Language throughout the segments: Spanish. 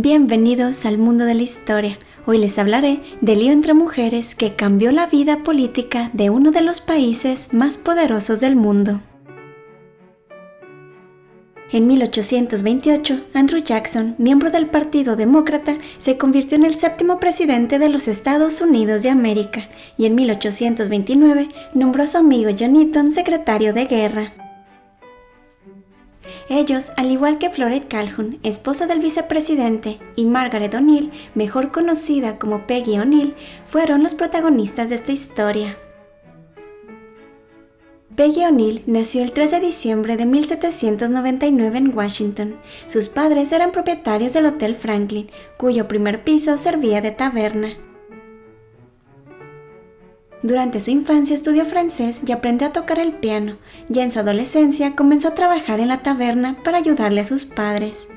Bienvenidos al mundo de la historia. Hoy les hablaré del lío entre mujeres que cambió la vida política de uno de los países más poderosos del mundo. En 1828, Andrew Jackson, miembro del Partido Demócrata, se convirtió en el 7º presidente de los Estados Unidos de América y en 1829 nombró a su amigo John Eaton secretario de guerra. Ellos, al igual que Florette Calhoun, esposa del vicepresidente, y Margaret O'Neill, mejor conocida como Peggy O'Neill, fueron los protagonistas de esta historia. Peggy O'Neill nació el 3 de diciembre de 1799 en Washington. Sus padres eran propietarios del Hotel Franklin, cuyo primer piso servía de taberna. Durante su infancia estudió francés y aprendió a tocar el piano. Ya en su adolescencia comenzó a trabajar en la taberna para ayudarle a sus padres.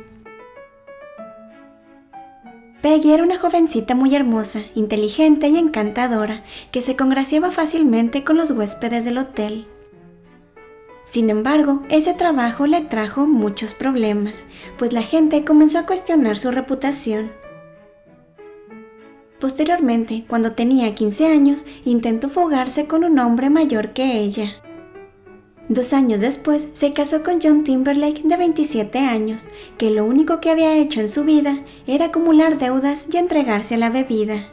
Peggy era una jovencita muy hermosa, inteligente y encantadora, que se congraciaba fácilmente con los huéspedes del hotel. Sin embargo, ese trabajo le trajo muchos problemas, pues la gente comenzó a cuestionar su reputación. Posteriormente, cuando tenía 15 años, intentó fugarse con un hombre mayor que ella. 2 años después, se casó con John Timberlake, de 27 años, que lo único que había hecho en su vida era acumular deudas y entregarse a la bebida.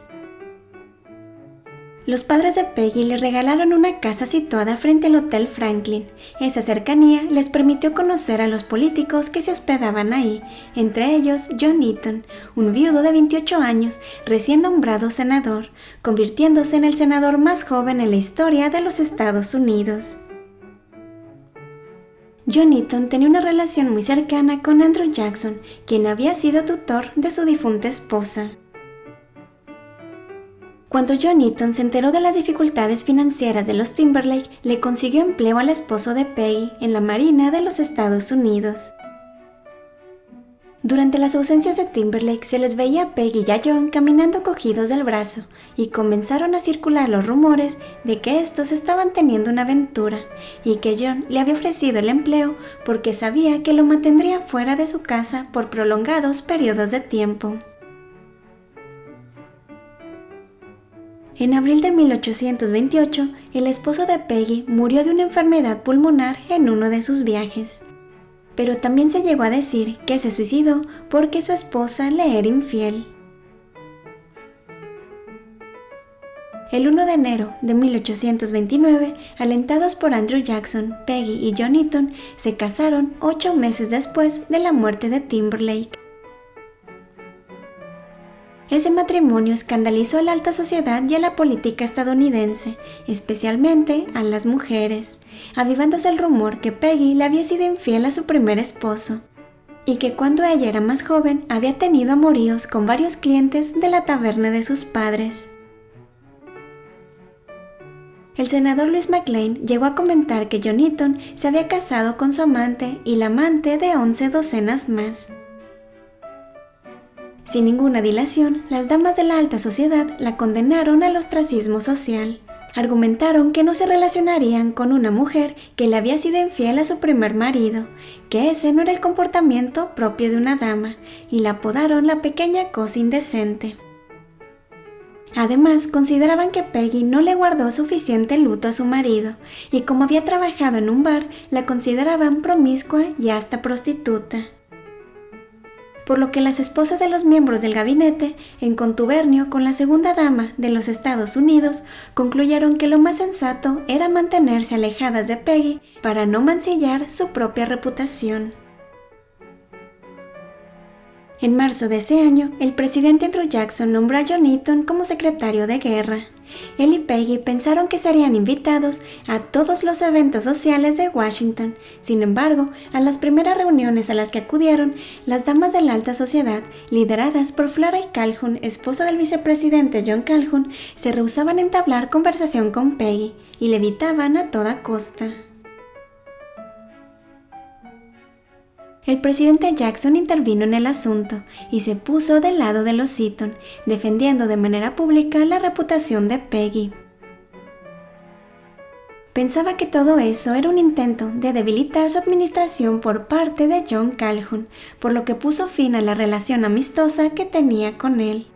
Los padres de Peggy le regalaron una casa situada frente al Hotel Franklin. Esa cercanía les permitió conocer a los políticos que se hospedaban ahí, entre ellos John Eaton, un viudo de 28 años, recién nombrado senador, convirtiéndose en el senador más joven en la historia de los Estados Unidos. John Eaton tenía una relación muy cercana con Andrew Jackson, quien había sido tutor de su difunta esposa. Cuando John Eaton se enteró de las dificultades financieras de los Timberlake, le consiguió empleo al esposo de Peggy en la Marina de los Estados Unidos. Durante las ausencias de Timberlake se les veía a Peggy y a John caminando cogidos del brazo y comenzaron a circular los rumores de que estos estaban teniendo una aventura y que John le había ofrecido el empleo porque sabía que lo mantendría fuera de su casa por prolongados periodos de tiempo. En abril de 1828, el esposo de Peggy murió de una enfermedad pulmonar en uno de sus viajes. Pero también se llegó a decir que se suicidó porque su esposa le era infiel. El 1 de enero de 1829, alentados por Andrew Jackson, Peggy y John Eaton, se casaron 8 meses después de la muerte de Timberlake. Ese matrimonio escandalizó a la alta sociedad y a la política estadounidense, especialmente a las mujeres, avivándose el rumor que Peggy le había sido infiel a su primer esposo, y que cuando ella era más joven había tenido amoríos con varios clientes de la taberna de sus padres. El senador Louis McLean llegó a comentar que John Eaton se había casado con su amante y la amante de 11 docenas más. Sin ninguna dilación, las damas de la alta sociedad la condenaron al ostracismo social. Argumentaron que no se relacionarían con una mujer que le había sido infiel a su primer marido, que ese no era el comportamiento propio de una dama, y la apodaron la pequeña cosa indecente. Además, consideraban que Peggy no le guardó suficiente luto a su marido, y como había trabajado en un bar, la consideraban promiscua y hasta prostituta. Por lo que las esposas de los miembros del gabinete, en contubernio con la segunda dama de los Estados Unidos, concluyeron que lo más sensato era mantenerse alejadas de Peggy para no mancillar su propia reputación. En marzo de ese año, el presidente Andrew Jackson nombró a John Eaton como secretario de guerra. Él y Peggy pensaron que serían invitados a todos los eventos sociales de Washington. Sin embargo, a las primeras reuniones a las que acudieron, las damas de la alta sociedad, lideradas por Florette Calhoun, esposa del vicepresidente John Calhoun, se rehusaban a entablar conversación con Peggy y le evitaban a toda costa. El presidente Jackson intervino en el asunto y se puso del lado de los Eaton, defendiendo de manera pública la reputación de Peggy. Pensaba que todo eso era un intento de debilitar su administración por parte de John Calhoun, por lo que puso fin a la relación amistosa que tenía con él.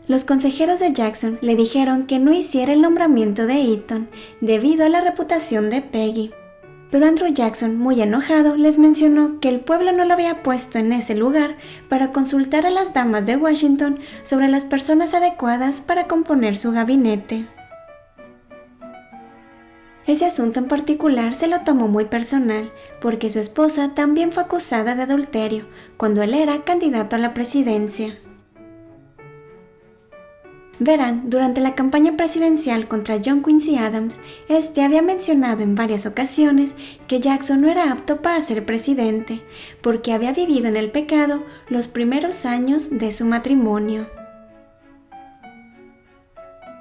Los consejeros de Jackson le dijeron que no hiciera el nombramiento de Eaton debido a la reputación de Peggy. Pero Andrew Jackson, muy enojado, les mencionó que el pueblo no lo había puesto en ese lugar para consultar a las damas de Washington sobre las personas adecuadas para componer su gabinete. Ese asunto en particular se lo tomó muy personal, porque su esposa también fue acusada de adulterio cuando él era candidato a la presidencia. Verán, durante la campaña presidencial contra John Quincy Adams, este había mencionado en varias ocasiones que Jackson no era apto para ser presidente, porque había vivido en el pecado los primeros años de su matrimonio.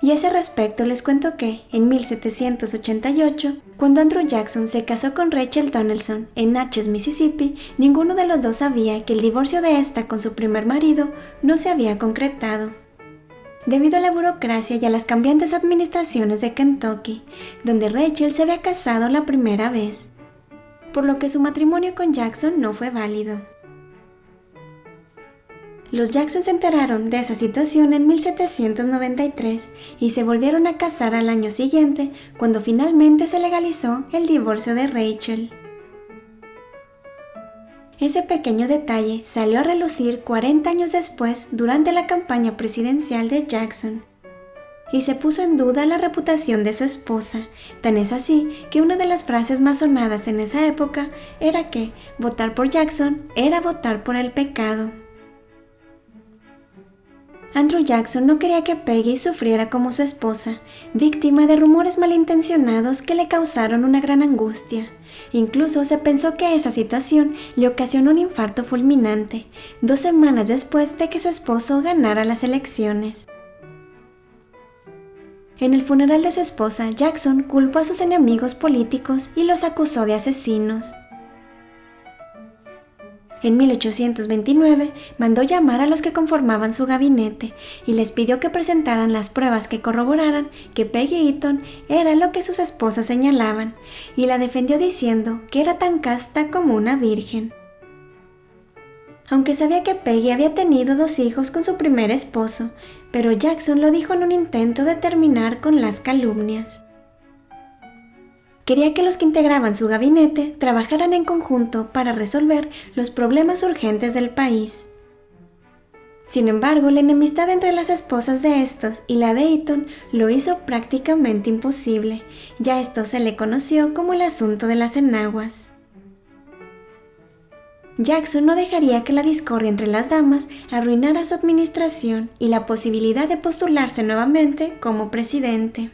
Y a ese respecto les cuento que, en 1788, cuando Andrew Jackson se casó con Rachel Donaldson en Natchez, Mississippi, ninguno de los dos sabía que el divorcio de esta con su primer marido no se había concretado, debido a la burocracia y a las cambiantes administraciones de Kentucky, donde Rachel se había casado la primera vez, por lo que su matrimonio con Jackson no fue válido. Los Jackson se enteraron de esa situación en 1793 y se volvieron a casar al año siguiente, cuando finalmente se legalizó el divorcio de Rachel. Ese pequeño detalle salió a relucir 40 años después durante la campaña presidencial de Jackson, y se puso en duda la reputación de su esposa. Tan es así que una de las frases más sonadas en esa época era que votar por Jackson era votar por el pecado. Andrew Jackson no quería que Peggy sufriera como su esposa, víctima de rumores malintencionados que le causaron una gran angustia. Incluso se pensó que esa situación le ocasionó un infarto fulminante, 2 semanas después de que su esposo ganara las elecciones. En el funeral de su esposa, Jackson culpó a sus enemigos políticos y los acusó de asesinos. En 1829 mandó llamar a los que conformaban su gabinete y les pidió que presentaran las pruebas que corroboraran que Peggy Eaton era lo que sus esposas señalaban, y la defendió diciendo que era tan casta como una virgen. Aunque sabía que Peggy había tenido 2 hijos con su primer esposo, pero Jackson lo dijo en un intento de terminar con las calumnias. Quería que los que integraban su gabinete trabajaran en conjunto para resolver los problemas urgentes del país. Sin embargo, la enemistad entre las esposas de estos y la de Eaton lo hizo prácticamente imposible. Ya esto se le conoció como el asunto de las enaguas. Jackson no dejaría que la discordia entre las damas arruinara su administración y la posibilidad de postularse nuevamente como presidente,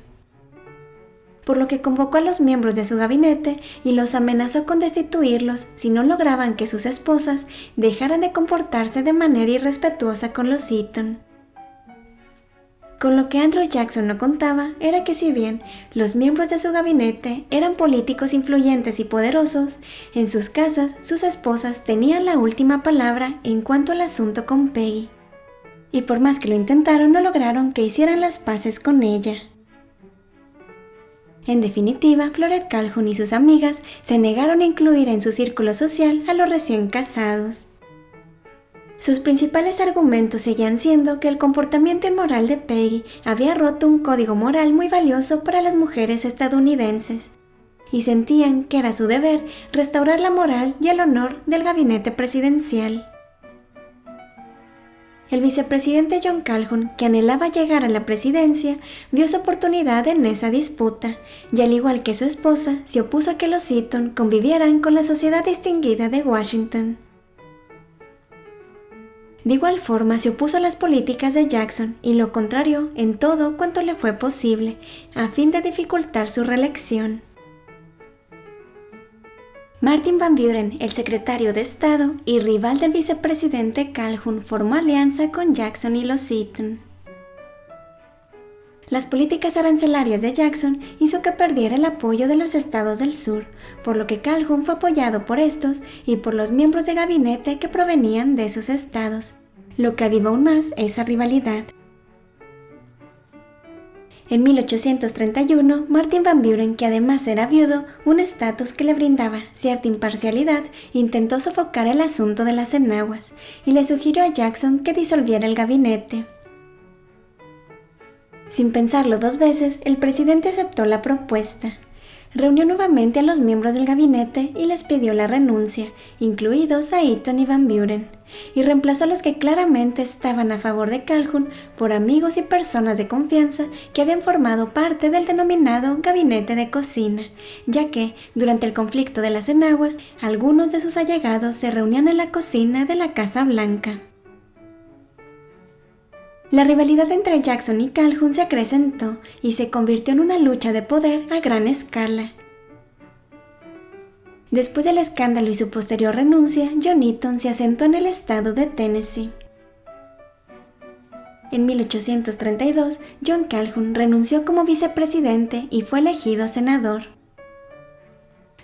por lo que convocó a los miembros de su gabinete y los amenazó con destituirlos si no lograban que sus esposas dejaran de comportarse de manera irrespetuosa con los Eaton. Con lo que Andrew Jackson no contaba era que si bien los miembros de su gabinete eran políticos influyentes y poderosos, en sus casas sus esposas tenían la última palabra en cuanto al asunto con Peggy, y por más que lo intentaron no lograron que hicieran las paces con ella. En definitiva, Florette Calhoun y sus amigas se negaron a incluir en su círculo social a los recién casados. Sus principales argumentos seguían siendo que el comportamiento inmoral de Peggy había roto un código moral muy valioso para las mujeres estadounidenses, y sentían que era su deber restaurar la moral y el honor del gabinete presidencial. El vicepresidente John Calhoun, que anhelaba llegar a la presidencia, vio su oportunidad en esa disputa, y al igual que su esposa, se opuso a que los Eaton convivieran con la sociedad distinguida de Washington. De igual forma, se opuso a las políticas de Jackson y lo contrarió en todo cuanto le fue posible, a fin de dificultar su reelección. Martin Van Buren, el secretario de Estado y rival del vicepresidente Calhoun, formó alianza con Jackson y los Eaton. Las políticas arancelarias de Jackson hizo que perdiera el apoyo de los estados del sur, por lo que Calhoun fue apoyado por estos y por los miembros de gabinete que provenían de esos estados, lo que avivó aún más esa rivalidad. En 1831, Martin Van Buren, que además era viudo, un estatus que le brindaba cierta imparcialidad, intentó sofocar el asunto de las enaguas y le sugirió a Jackson que disolviera el gabinete. Sin pensarlo dos veces, el presidente aceptó la propuesta. Reunió nuevamente a los miembros del gabinete y les pidió la renuncia, incluidos a Eaton y Van Buren, y reemplazó a los que claramente estaban a favor de Calhoun por amigos y personas de confianza que habían formado parte del denominado gabinete de cocina, ya que, durante el conflicto de las enaguas, algunos de sus allegados se reunían en la cocina de la Casa Blanca. La rivalidad entre Jackson y Calhoun se acrecentó y se convirtió en una lucha de poder a gran escala. Después del escándalo y su posterior renuncia, John Eaton se asentó en el estado de Tennessee. En 1832, John Calhoun renunció como vicepresidente y fue elegido senador.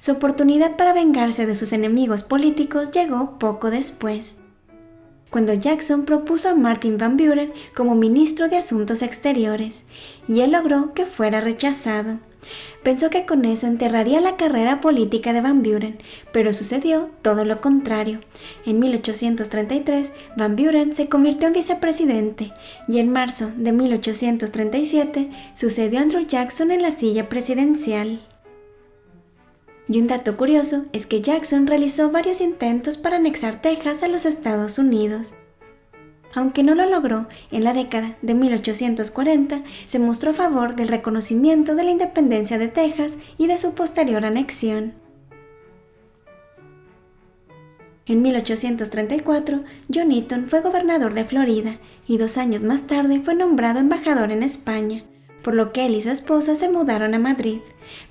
Su oportunidad para vengarse de sus enemigos políticos llegó poco después, cuando Jackson propuso a Martin Van Buren como ministro de Asuntos Exteriores, y él logró que fuera rechazado. Pensó que con eso enterraría la carrera política de Van Buren, pero sucedió todo lo contrario. En 1833, Van Buren se convirtió en vicepresidente, y en marzo de 1837 sucedió a Andrew Jackson en la silla presidencial. Y un dato curioso es que Jackson realizó varios intentos para anexar Texas a los Estados Unidos. Aunque no lo logró, en la década de 1840 se mostró a favor del reconocimiento de la independencia de Texas y de su posterior anexión. En 1834, John Eaton fue gobernador de Florida y 2 años más tarde fue nombrado embajador en España, por lo que él y su esposa se mudaron a Madrid,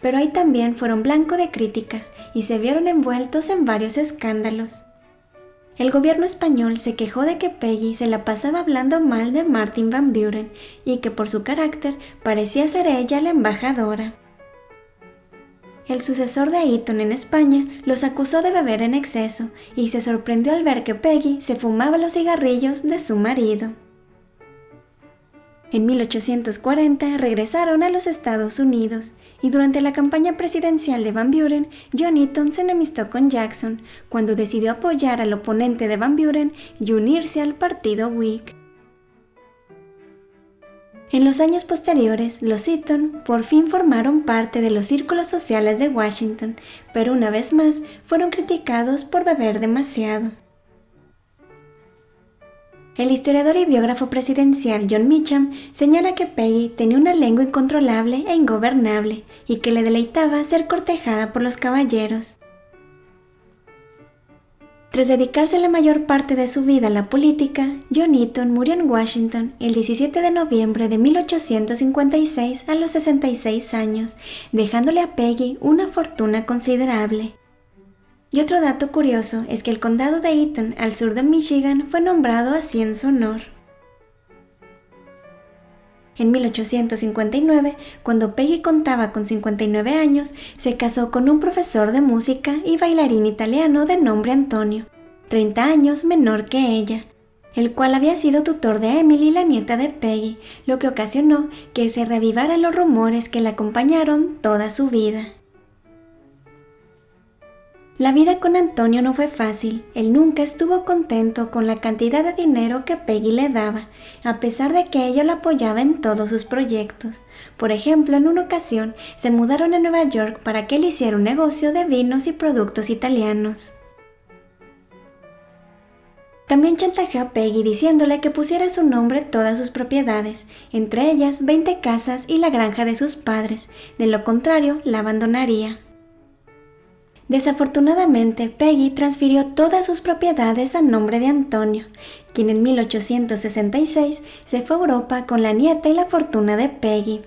pero ahí también fueron blanco de críticas y se vieron envueltos en varios escándalos. El gobierno español se quejó de que Peggy se la pasaba hablando mal de Martin Van Buren y que por su carácter parecía ser ella la embajadora. El sucesor de Eaton en España los acusó de beber en exceso y se sorprendió al ver que Peggy se fumaba los cigarrillos de su marido. En 1840 regresaron a los Estados Unidos y durante la campaña presidencial de Van Buren, John Eaton se enemistó con Jackson cuando decidió apoyar al oponente de Van Buren y unirse al partido Whig. En los años posteriores, los Eaton por fin formaron parte de los círculos sociales de Washington, pero una vez más fueron criticados por beber demasiado. El historiador y biógrafo presidencial John Meacham señala que Peggy tenía una lengua incontrolable e ingobernable y que le deleitaba ser cortejada por los caballeros. Tras dedicarse la mayor parte de su vida a la política, John Eaton murió en Washington el 17 de noviembre de 1856 a los 66 años, dejándole a Peggy una fortuna considerable. Y otro dato curioso es que el condado de Eaton, al sur de Michigan, fue nombrado así en su honor. En 1859, cuando Peggy contaba con 59 años, se casó con un profesor de música y bailarín italiano de nombre Antonio, 30 años menor que ella, el cual había sido tutor de Emily, la nieta de Peggy, lo que ocasionó que se reavivaran los rumores que la acompañaron toda su vida. La vida con Antonio no fue fácil, él nunca estuvo contento con la cantidad de dinero que Peggy le daba, a pesar de que ella lo apoyaba en todos sus proyectos. Por ejemplo, en una ocasión se mudaron a Nueva York para que él hiciera un negocio de vinos y productos italianos. También chantajeó a Peggy diciéndole que pusiera a su nombre todas sus propiedades, entre ellas 20 casas y la granja de sus padres, de lo contrario la abandonaría. Desafortunadamente, Peggy transfirió todas sus propiedades a nombre de Antonio, quien en 1866 se fue a Europa con la nieta y la fortuna de Peggy.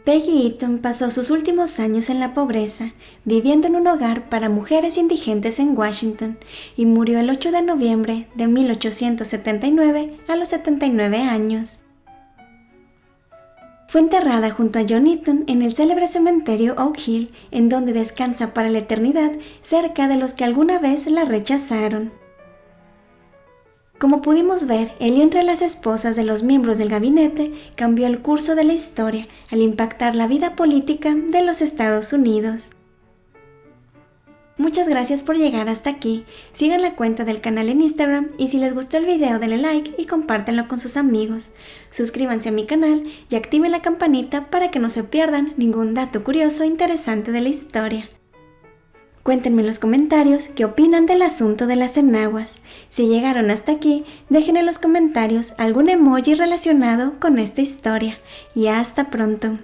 Peggy Eaton pasó sus últimos años en la pobreza, viviendo en un hogar para mujeres indigentes en Washington, y murió el 8 de noviembre de 1879 a los 79 años. Fue enterrada junto a John Eaton en el célebre cementerio Oak Hill, en donde descansa para la eternidad cerca de los que alguna vez la rechazaron. Como pudimos ver, el lío entre las esposas de los miembros del gabinete cambió el curso de la historia al impactar la vida política de los Estados Unidos. Muchas gracias por llegar hasta aquí. Sigan la cuenta del canal en Instagram y si les gustó el video denle like y compártanlo con sus amigos. Suscríbanse a mi canal y activen la campanita para que no se pierdan ningún dato curioso e interesante de la historia. Cuéntenme en los comentarios qué opinan del asunto de las enaguas. Si llegaron hasta aquí, dejen en los comentarios algún emoji relacionado con esta historia. Y hasta pronto.